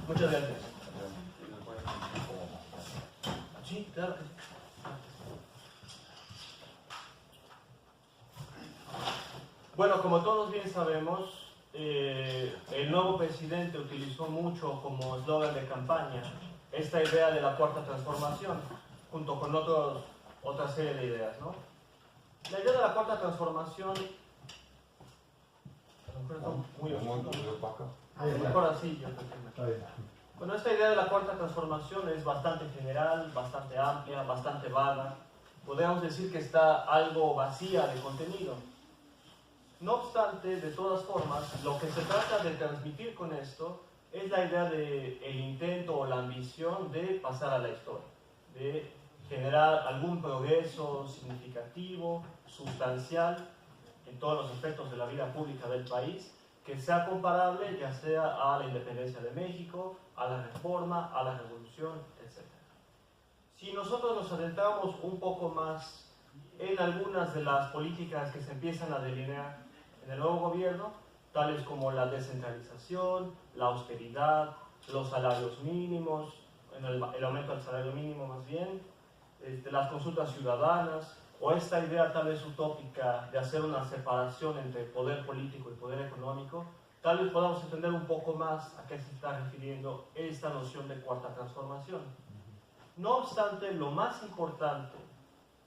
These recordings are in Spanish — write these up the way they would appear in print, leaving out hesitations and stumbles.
Muchas gracias. Sí, claro. Bueno, como todos bien sabemos, el nuevo presidente utilizó mucho como eslogan de campaña esta idea de la cuarta transformación, junto con otra serie de ideas, ¿no? La idea de la cuarta transformación, mejor así, yo creo que bueno, esta idea de la cuarta transformación es bastante general, bastante amplia, bastante vaga. Podríamos decir que está algo vacía de contenido. No obstante, de todas formas, lo que se trata de transmitir con esto es la idea del intento o la ambición de pasar a la historia, de generar algún progreso significativo, sustancial, en todos los aspectos de la vida pública del país, que sea comparable ya sea a la independencia de México, a la reforma, a la revolución, etc. Si nosotros nos adentramos un poco más en algunas de las políticas que se empiezan a delinear en el nuevo gobierno, tales como la descentralización, la austeridad, los salarios mínimos, el aumento del salario mínimo más bien, las consultas ciudadanas, o esta idea tal vez utópica de hacer una separación entre poder político y poder económico, tal vez podamos entender un poco más a qué se está refiriendo esta noción de cuarta transformación. No obstante, lo más importante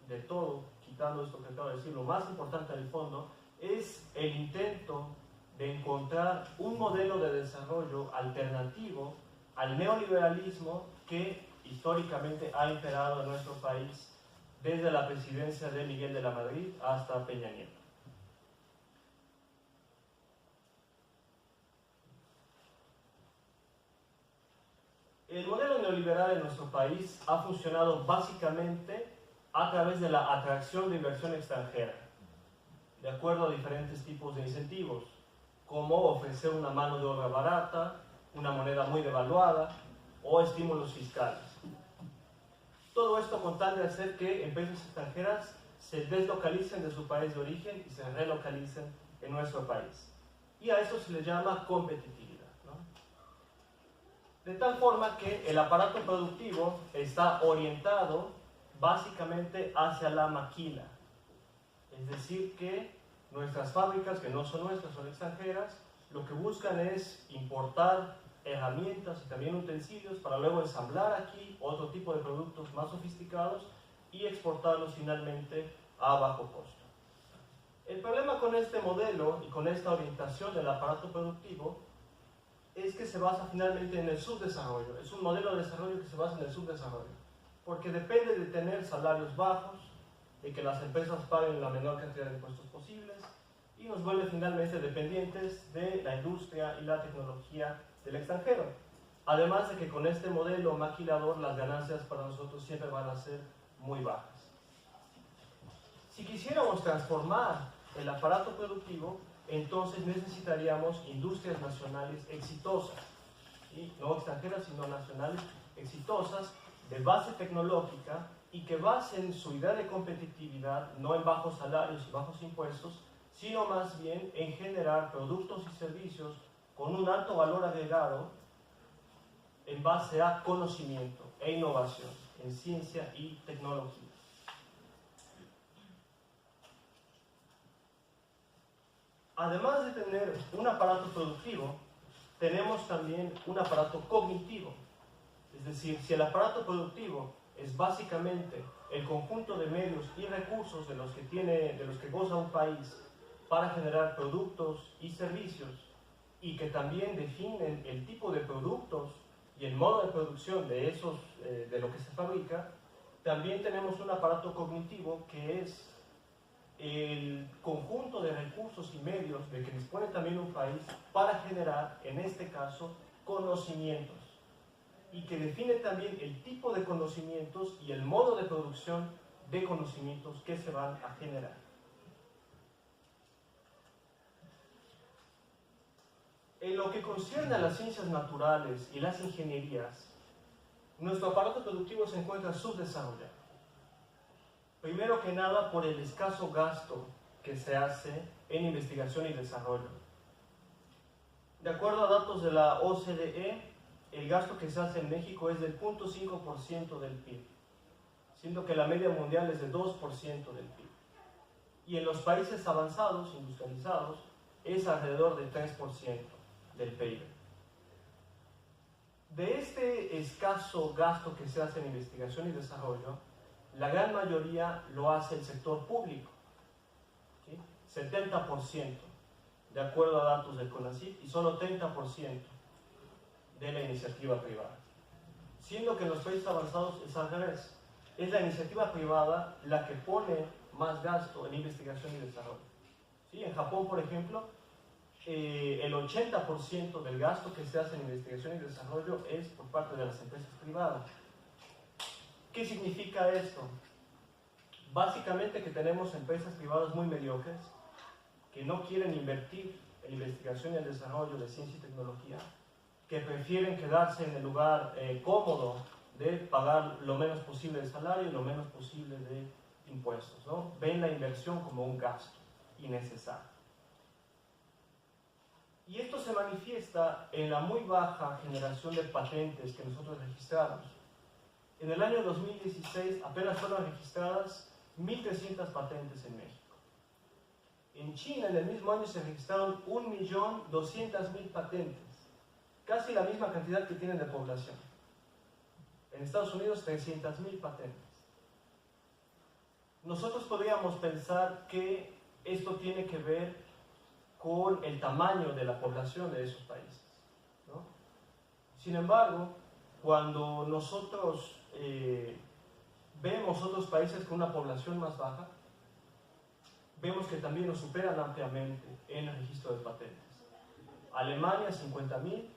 de todo, quitando esto que acabo de decir, lo más importante del fondo es el intento de encontrar un modelo de desarrollo alternativo al neoliberalismo que históricamente ha imperado en nuestro país desde la presidencia de Miguel de la Madrid hasta Peña Nieto. El modelo neoliberal en nuestro país ha funcionado básicamente a través de la atracción de inversión extranjera, de acuerdo a diferentes tipos de incentivos, como ofrecer una mano de obra barata, una moneda muy devaluada o estímulos fiscales. Todo esto con tal de hacer que empresas extranjeras se deslocalicen de su país de origen y se relocalicen en nuestro país. Y a eso se le llama competitividad, ¿no? De tal forma que el aparato productivo está orientado básicamente hacia la maquila. Es decir, que nuestras fábricas, que no son nuestras, son extranjeras, lo que buscan es importar herramientas y también utensilios para luego ensamblar aquí otro tipo de productos más sofisticados y exportarlos finalmente a bajo costo. El problema con este modelo y con esta orientación del aparato productivo es que se basa finalmente en el subdesarrollo. Es un modelo de desarrollo que se basa en el subdesarrollo, porque depende de tener salarios bajos, de que las empresas paguen la menor cantidad de impuestos posibles y nos vuelve finalmente dependientes de la industria y la tecnología del extranjero. Además de que con este modelo maquilador las ganancias para nosotros siempre van a ser muy bajas. Si quisiéramos transformar el aparato productivo, entonces necesitaríamos industrias nacionales exitosas, ¿sí? No extranjeras, sino nacionales exitosas, de base tecnológica y que basen su idea de competitividad no en bajos salarios y bajos impuestos, sino más bien en generar productos y servicios con un alto valor agregado en base a conocimiento e innovación en ciencia y tecnología. Además de tener un aparato productivo, tenemos también un aparato cognitivo. Es decir, si el aparato productivo es básicamente el conjunto de medios y recursos de los que goza un país para generar productos y servicios y que también definen el tipo de productos y el modo de producción de lo que se fabrica, también tenemos un aparato cognitivo que es el conjunto de recursos y medios de que dispone también un país para generar, en este caso, conocimientos, y que define también el tipo de conocimientos y el modo de producción de conocimientos que se van a generar. En lo que concierne a las ciencias naturales y las ingenierías, nuestro aparato productivo se encuentra subdesarrollado. Primero que nada por el escaso gasto que se hace en investigación y desarrollo. De acuerdo a datos de la OCDE, el gasto que se hace en México es del 0.5% del PIB, siendo que la media mundial es del 2% del PIB. Y en los países avanzados, industrializados, es alrededor del 3% del PIB. De este escaso gasto que se hace en investigación y desarrollo, la gran mayoría lo hace el sector público, ¿sí? 70%, de acuerdo a datos del CONACYT, y solo 30% de la iniciativa privada. Siendo que en los países avanzados es al revés. Es la iniciativa privada la que pone más gasto en investigación y desarrollo. ¿Sí? En Japón, por ejemplo, el 80% del gasto que se hace en investigación y desarrollo es por parte de las empresas privadas. ¿Qué significa esto? Básicamente que tenemos empresas privadas muy mediocres que no quieren invertir en investigación y en desarrollo de ciencia y tecnología, que prefieren quedarse en el lugar cómodo de pagar lo menos posible de salario y lo menos posible de impuestos, ¿no? Ven la inversión como un gasto innecesario. Y esto se manifiesta en la muy baja generación de patentes que nosotros registramos. En el año 2016 apenas fueron registradas 1.300 patentes en México. En China, en el mismo año, se registraron 1.200.000 patentes, casi la misma cantidad que tienen de población. En Estados Unidos, 300.000 patentes. Nosotros podríamos pensar que esto tiene que ver con el tamaño de la población de esos países, ¿no? Sin embargo, cuando nosotros vemos otros países con una población más baja, vemos que también nos superan ampliamente en el registro de patentes. Alemania, 50.000,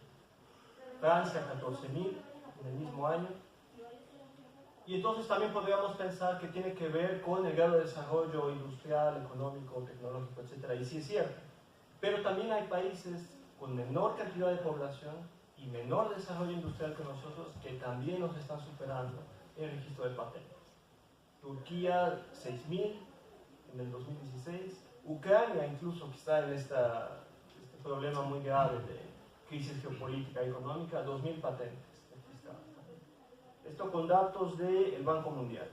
Francia, 14.000 en el mismo año. Y entonces también podríamos pensar que tiene que ver con el grado de desarrollo industrial, económico, tecnológico, etc. Y sí es cierto. Pero también hay países con menor cantidad de población y menor desarrollo industrial que nosotros que también nos están superando en el registro de patentes. Turquía, 6.000 en el 2016. Ucrania incluso, que está en este problema muy grave de crisis geopolítica y económica, 2.000 patentes registradas. Esto con datos del Banco Mundial.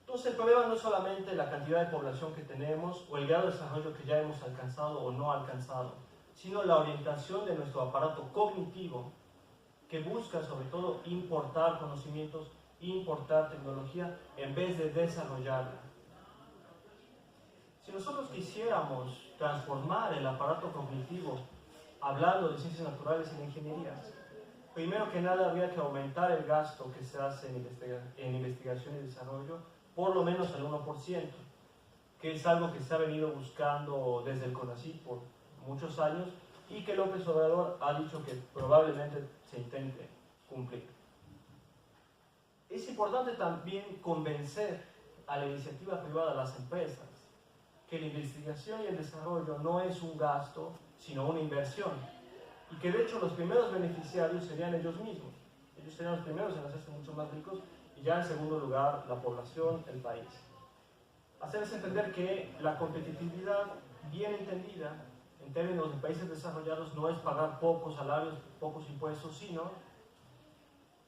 Entonces el problema no es solamente la cantidad de población que tenemos o el grado de desarrollo que ya hemos alcanzado o no alcanzado, sino la orientación de nuestro aparato cognitivo que busca sobre todo importar conocimientos, importar tecnología en vez de desarrollarla. Si nosotros quisiéramos transformar el aparato cognitivo hablando de ciencias naturales y de ingenierías, primero que nada habría que aumentar el gasto que se hace en investigación y desarrollo por lo menos al 1%, que es algo que se ha venido buscando desde el CONACYT por muchos años y que López Obrador ha dicho que probablemente se intente cumplir. Es importante también convencer a la iniciativa privada, a las empresas, que la investigación y el desarrollo no es un gasto, sino una inversión. Y que de hecho los primeros beneficiarios serían ellos mismos. Ellos serían los primeros en hacerse mucho más ricos y ya en segundo lugar la población, el país. Hacerles entender que la competitividad bien entendida en términos de países desarrollados no es pagar pocos salarios, pocos impuestos, sino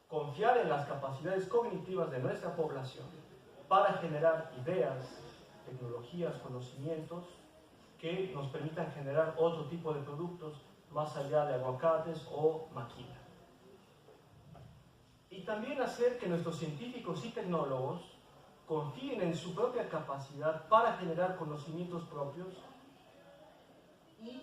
confiar en las capacidades cognitivas de nuestra población para generar ideas, tecnologías, conocimientos que nos permitan generar otro tipo de productos más allá de aguacates o maquila. Y también hacer que nuestros científicos y tecnólogos confíen en su propia capacidad para generar conocimientos propios y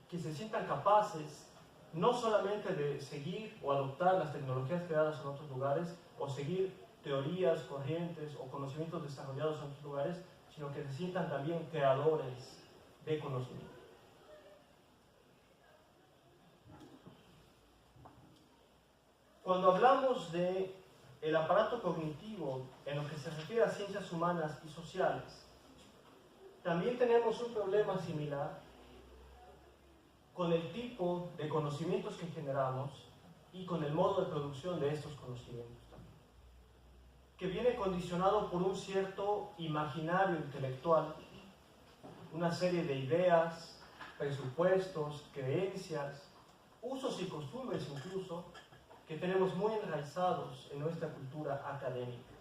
que se sientan capaces no solamente de seguir o adoptar las tecnologías creadas en otros lugares o seguir teorías, corrientes o conocimientos desarrollados en otros lugares, sino que se sientan también creadores de conocimiento. Cuando hablamos de el aparato cognitivo en lo que se refiere a ciencias humanas y sociales, también tenemos un problema similar con el tipo de conocimientos que generamos y con el modo de producción de estos conocimientos también, que viene condicionado por un cierto imaginario intelectual, una serie de ideas, presupuestos, creencias usos y costumbres incluso, que tenemos muy enraizados en nuestra cultura académica.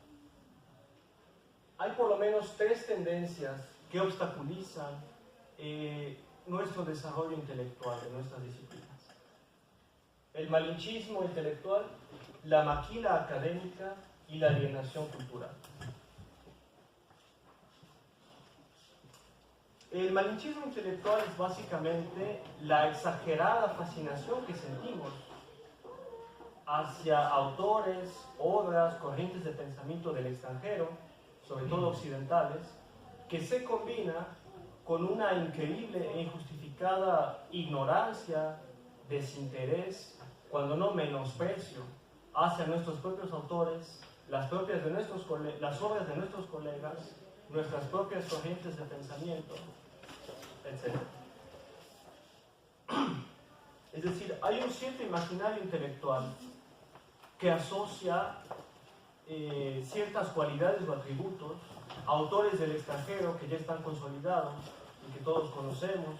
Hay por lo menos 3 tendencias que obstaculizan nuestro desarrollo intelectual de nuestras disciplinas. El malinchismo intelectual, la maquila académica y la alienación cultural. El malinchismo intelectual es básicamente la exagerada fascinación que sentimos hacia autores, obras, corrientes de pensamiento del extranjero, sobre todo occidentales, que se combina con una increíble e injustificada ignorancia, desinterés, cuando no menosprecio, hacia nuestros propios autores, las obras de nuestros colegas, nuestras propias corrientes de pensamiento, etc. Es decir, hay un cierto imaginario intelectual que asocia ciertas cualidades o atributos a autores del extranjero que ya están consolidados y que todos conocemos,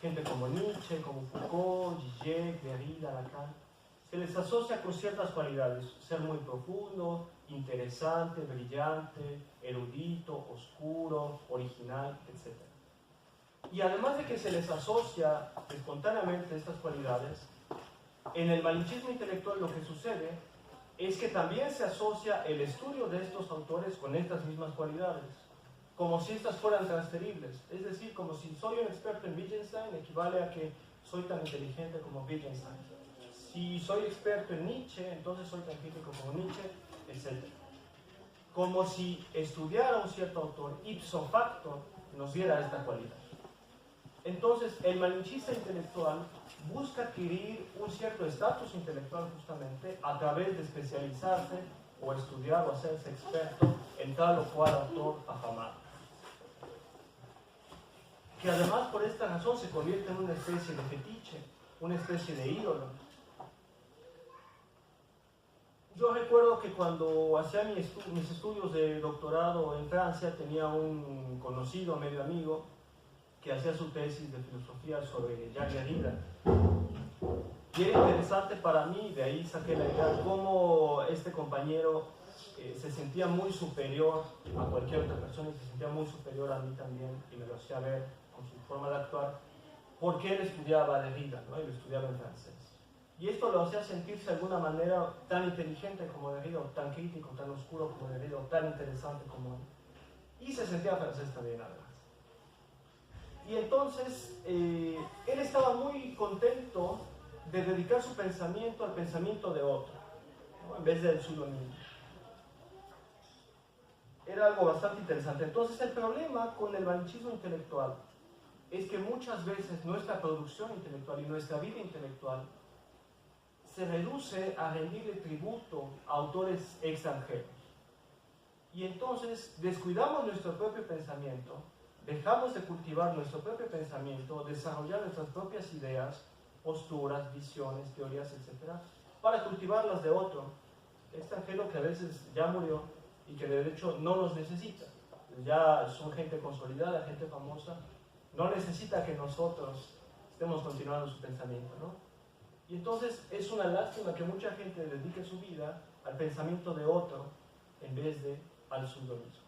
gente como Nietzsche, como Foucault, Zizek, Derrida, Lacan. Se les asocia con ciertas cualidades: ser muy profundo, interesante, brillante, erudito, oscuro, original, etc. Y además de que se les asocia espontáneamente estas cualidades, en el malinchismo intelectual lo que sucede es que también se asocia el estudio de estos autores con estas mismas cualidades, como si estas fueran transferibles. Es decir, como si soy un experto en Wittgenstein, equivale a que soy tan inteligente como Wittgenstein. Si soy experto en Nietzsche, entonces soy tan crítico como Nietzsche, etc. Como si estudiar a un cierto autor ipso facto nos diera esta cualidad. Entonces, el malinchista intelectual busca adquirir un cierto estatus intelectual justamente a través de especializarse o estudiar o hacerse experto en tal o cual autor afamado. Que además por esta razón se convierte en una especie de fetiche, una especie de ídolo. Yo recuerdo que cuando hacía mis estudios de doctorado en Francia tenía un conocido, medio amigo, que hacía su tesis de filosofía sobre Jacques Derrida. Y era interesante para mí, de ahí saqué la idea, cómo este compañero se sentía muy superior a cualquier otra persona y se sentía muy superior a mí también, y me lo hacía ver con su forma de actuar, porque él estudiaba Derrida, ¿no? Él estudiaba en francés. Y esto lo hacía sentirse de alguna manera tan inteligente como Derrida, o tan crítico, tan oscuro como Derrida, o tan interesante como él. Y se sentía francés también, además. Y entonces, él estaba muy contento de dedicar su pensamiento al pensamiento de otro, ¿no? En vez del suyo mismo. Era algo bastante interesante. Entonces, el problema con el malinchismo intelectual es que muchas veces nuestra producción intelectual y nuestra vida intelectual se reduce a rendirle tributo a autores extranjeros. Y entonces descuidamos nuestro propio pensamiento, dejamos de cultivar nuestro propio pensamiento, desarrollar nuestras propias ideas, posturas, visiones, teorías, etc., para cultivarlas de otro extranjero que a veces ya murió y que de hecho no nos necesita. Ya son gente consolidada, gente famosa, no necesita que nosotros estemos continuando su pensamiento, ¿no? Y entonces es una lástima que mucha gente dedique su vida al pensamiento de otro en vez de al suyo mismo.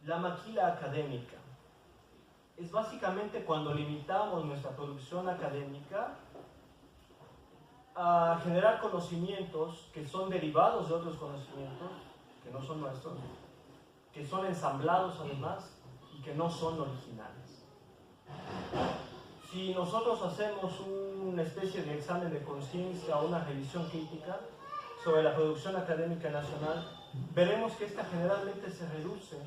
La maquila académica es básicamente cuando limitamos nuestra producción académica a generar conocimientos que son derivados de otros conocimientos que no son nuestros, que son ensamblados además y que no son originales. Si nosotros hacemos una especie de examen de conciencia o una revisión crítica sobre la producción académica nacional, veremos que esta generalmente se reduce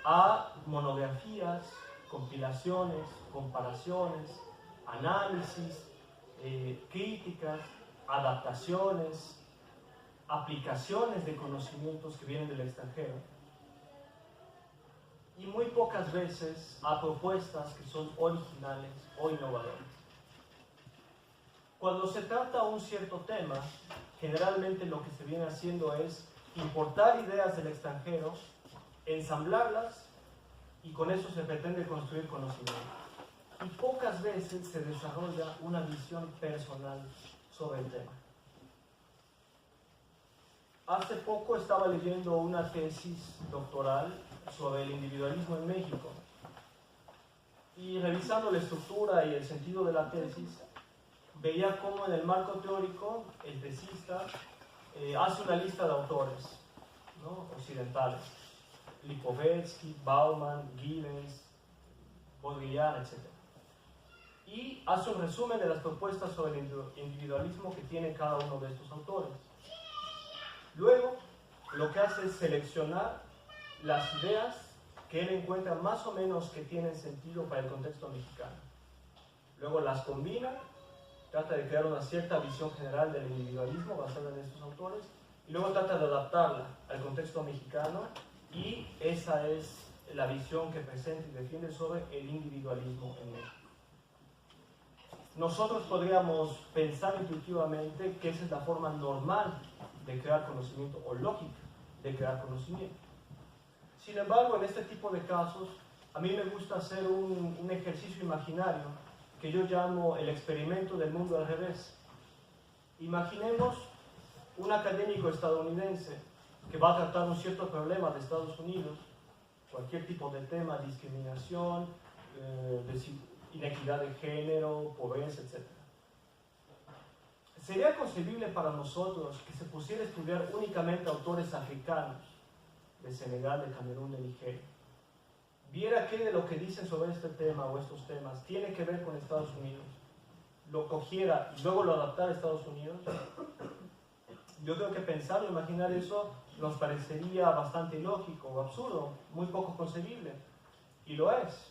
a monografías, compilaciones, comparaciones, análisis, críticas, adaptaciones, aplicaciones de conocimientos que vienen del extranjero, y muy pocas veces a propuestas que son originales o innovadoras. Cuando se trata un cierto tema, generalmente lo que se viene haciendo es importar ideas del extranjero, ensamblarlas y con eso se pretende construir conocimiento. Y pocas veces se desarrolla una visión personal sobre el tema. Hace poco estaba leyendo una tesis doctoral sobre el individualismo en México y revisando la estructura y el sentido de la tesis, veía cómo en el marco teórico el tesista hace una lista de autores, ¿no?, occidentales: Lipovetsky, Bauman, Gibbons, Baudrillard, etc. Y hace un resumen de las propuestas sobre el individualismo que tiene cada uno de estos autores. Luego, lo que hace es seleccionar las ideas que él encuentra más o menos que tienen sentido para el contexto mexicano. Luego las combina, trata de crear una cierta visión general del individualismo basada en estos autores, y luego trata de adaptarla al contexto mexicano, y esa es la visión que presenta y defiende sobre el individualismo en México. Nosotros podríamos pensar intuitivamente que esa es la forma normal de crear conocimiento, o lógica de crear conocimiento. Sin embargo, en este tipo de casos, a mí me gusta hacer un ejercicio imaginario que yo llamo el experimento del mundo al revés. Imaginemos un académico estadounidense que va a tratar un cierto problema de Estados Unidos, cualquier tipo de tema, discriminación, inequidad de género, pobreza, etc. ¿Sería concebible para nosotros que se pusiera a estudiar únicamente autores africanos de Senegal, de Camerún, de Nigeria? Viera qué de lo que dicen sobre este tema o estos temas tiene que ver con Estados Unidos, lo cogiera y luego lo adaptara a Estados Unidos. Yo creo que pensar o imaginar eso nos parecería bastante ilógico o absurdo, muy poco concebible, y lo es.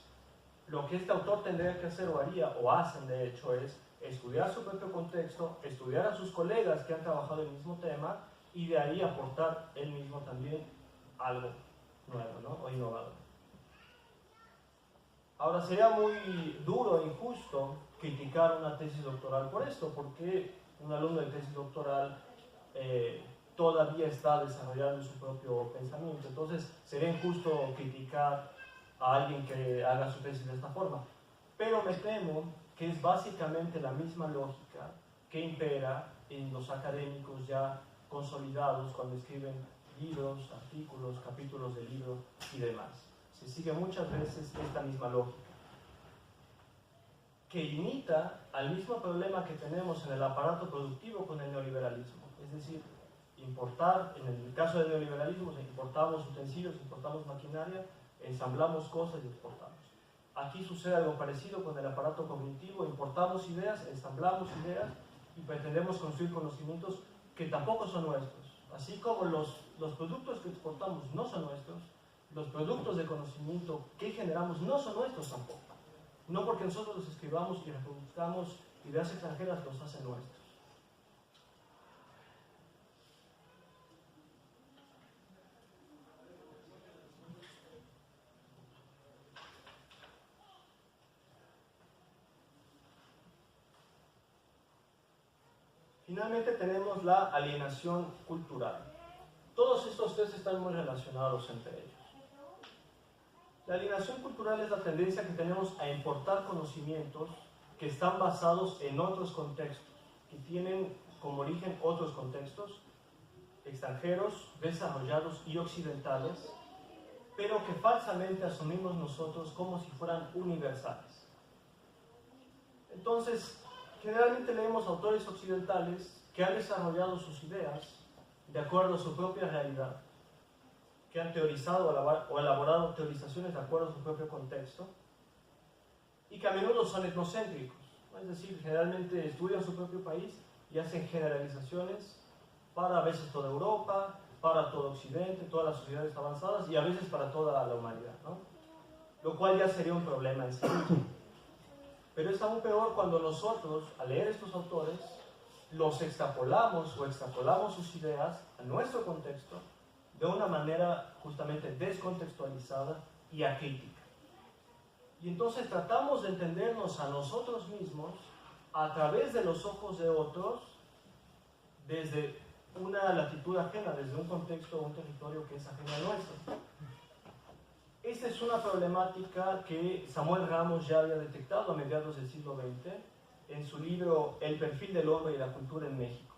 Lo que este autor tendría que hacer, o haría, o hacen de hecho, es estudiar su propio contexto, estudiar a sus colegas que han trabajado el mismo tema, y de ahí aportar él mismo también algo nuevo, ¿no?, o innovador. Ahora, sería muy duro e injusto criticar una tesis doctoral por esto, porque un alumno de tesis doctoral todavía está desarrollando su propio pensamiento. Entonces, sería injusto criticar a alguien que haga su tesis de esta forma. Pero me temo que es básicamente la misma lógica que impera en los académicos ya consolidados cuando escriben libros, artículos, capítulos de libro y demás. Se sigue muchas veces esta misma lógica, que imita al mismo problema que tenemos en el aparato productivo con el neoliberalismo. Es decir, importar, en el caso del neoliberalismo, importamos utensilios, importamos maquinaria, ensamblamos cosas y exportamos. Aquí sucede algo parecido con el aparato cognitivo: importamos ideas, ensamblamos ideas y pretendemos construir conocimientos que tampoco son nuestros. Así como los productos que exportamos no son nuestros, los productos de conocimiento que generamos no son nuestros tampoco. No porque nosotros los escribamos y reproduzcamos ideas extranjeras los hacen nuestros. Finalmente tenemos la alienación cultural. Todos estos tres están muy relacionados entre ellos. La alienación cultural es la tendencia que tenemos a importar conocimientos que están basados en otros contextos, que tienen como origen otros contextos extranjeros, desarrollados y occidentales, pero que falsamente asumimos nosotros como si fueran universales. Entonces, generalmente leemos autores occidentales que han desarrollado sus ideas de acuerdo a su propia realidad, que han teorizado o elaborado teorizaciones de acuerdo a su propio contexto, y que a menudo son etnocéntricos, ¿no? Es decir, generalmente estudian su propio país y hacen generalizaciones para a veces toda Europa, para todo Occidente, todas las sociedades avanzadas, y a veces para toda la humanidad, ¿no? Lo cual ya sería un problema en sí. Pero es aún peor cuando nosotros, al leer estos autores, los extrapolamos o extrapolamos sus ideas a nuestro contexto de una manera justamente descontextualizada y acrítica. Y entonces tratamos de entendernos a nosotros mismos a través de los ojos de otros, desde una latitud ajena, desde un contexto o un territorio que es ajeno a nuestro. Esta es una problemática que Samuel Ramos ya había detectado a mediados del siglo XX en su libro El perfil del hombre y la cultura en México.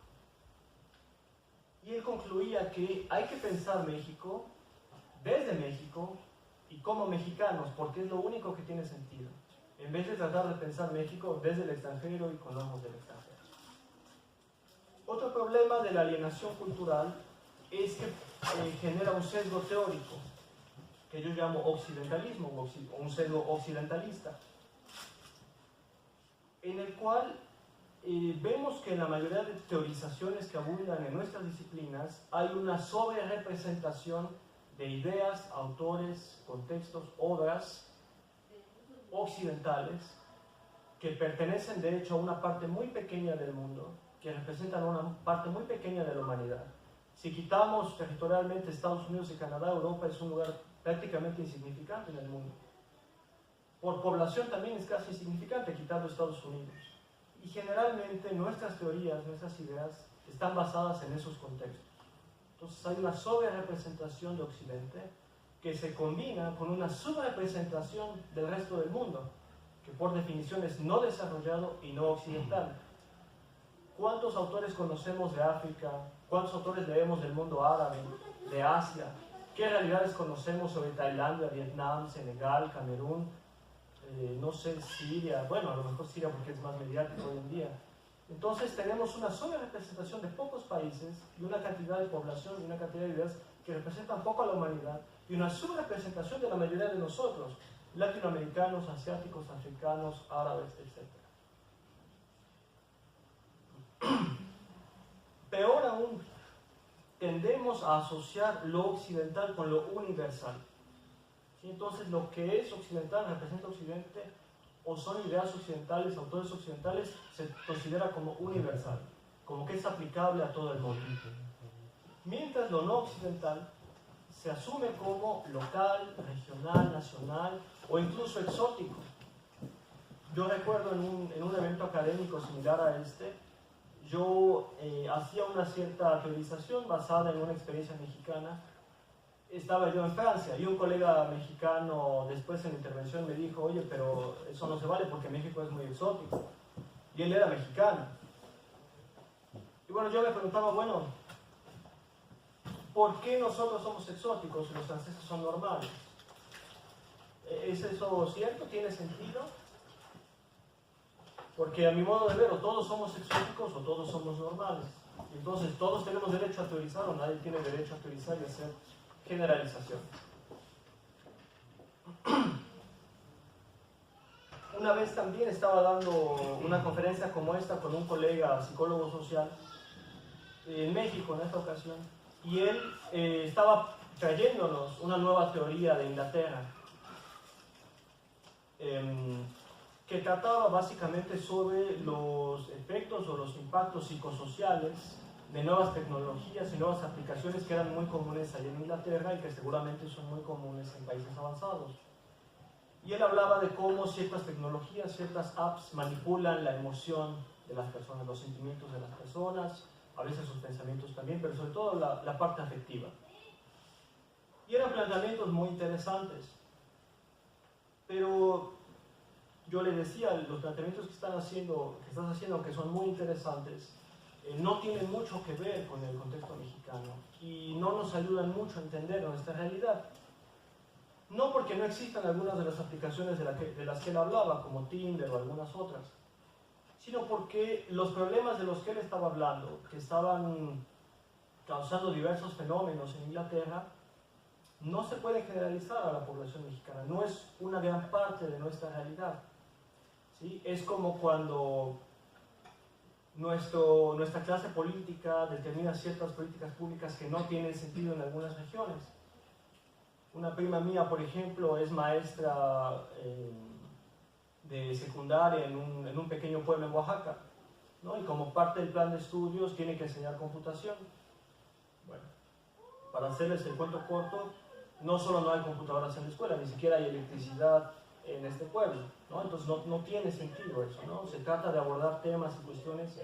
Y él concluía que hay que pensar México desde México y como mexicanos, porque es lo único que tiene sentido, en vez de tratar de pensar México desde el extranjero y con ojos del extranjero. Otro problema de la alienación cultural es que genera un sesgo teórico, que yo llamo occidentalismo o un sesgo occidentalista, en el cual vemos que en la mayoría de teorizaciones que abundan en nuestras disciplinas hay una sobrerepresentación de ideas, autores, contextos, obras occidentales que pertenecen de hecho a una parte muy pequeña del mundo, que representan una parte muy pequeña de la humanidad. Si quitamos territorialmente Estados Unidos y Canadá, Europa es un lugar prácticamente insignificante en el mundo. Por población también es casi insignificante, quitando Estados Unidos. Y generalmente nuestras teorías, nuestras ideas, están basadas en esos contextos. Entonces hay una sobrerepresentación de Occidente que se combina con una subrepresentación del resto del mundo, que por definición es no desarrollado y no occidental. ¿Cuántos autores conocemos de África? ¿Cuántos autores leemos del mundo árabe, de Asia? ¿Qué realidades conocemos sobre Tailandia, Vietnam, Senegal, Camerún? No sé, Siria, bueno, a lo mejor Siria porque es más mediático hoy en día. Entonces tenemos una sola representación de pocos países y una cantidad de población y una cantidad de ideas que representan poco a la humanidad y una subrepresentación de la mayoría de nosotros, latinoamericanos, asiáticos, africanos, árabes, etc. Peor aún, tendemos a asociar lo occidental con lo universal. ¿Sí? Entonces, lo que es occidental representa Occidente, o son ideas occidentales, autores occidentales, se considera como universal, como que es aplicable a todo el mundo. Mientras lo no occidental se asume como local, regional, nacional o incluso exótico. Yo recuerdo en un evento académico similar a este, yo hacía una cierta teorización basada en una experiencia mexicana. Estaba yo en Francia y un colega mexicano después en la intervención me dijo, oye, pero eso no se vale porque México es muy exótico. Y él era mexicano. Y bueno, yo le preguntaba, bueno, ¿por qué nosotros somos exóticos y los franceses son normales? ¿Es eso cierto? ¿Tiene sentido? Porque a mi modo de ver, o todos somos exóticos o todos somos normales. Entonces, todos tenemos derecho a teorizar o nadie tiene derecho a teorizar y hacer generalización. Una vez también estaba dando una conferencia como esta con un colega psicólogo social en México en esta ocasión, y él estaba trayéndonos una nueva teoría de Inglaterra que trataba básicamente sobre los efectos o los impactos psicosociales de nuevas tecnologías y nuevas aplicaciones que eran muy comunes allá en Inglaterra y que seguramente son muy comunes en países avanzados. Y él hablaba de cómo ciertas tecnologías, ciertas apps manipulan la emoción de las personas, los sentimientos de las personas, a veces sus pensamientos también, pero sobre todo la parte afectiva. Y eran planteamientos muy interesantes. Pero yo le decía, los planteamientos que estás haciendo, que son muy interesantes, no tienen mucho que ver con el contexto mexicano y no nos ayudan mucho a entender nuestra realidad. No porque no existan algunas de las aplicaciones de las que él hablaba, como Tinder o algunas otras, sino porque los problemas de los que él estaba hablando, que estaban causando diversos fenómenos en Inglaterra, no se pueden generalizar a la población mexicana, no es una gran parte de nuestra realidad. ¿Sí? Es como cuando nuestra clase política determina ciertas políticas públicas que no tienen sentido en algunas regiones. Una prima mía, por ejemplo, es maestra de secundaria en un pequeño pueblo en Oaxaca, ¿no? Y como parte del plan de estudios tiene que enseñar computación. Bueno, para hacerles el cuento corto, no solo no hay computadoras en la escuela, ni siquiera hay electricidad en este pueblo, ¿no? Entonces no tiene sentido eso, ¿no? Se trata de abordar temas y cuestiones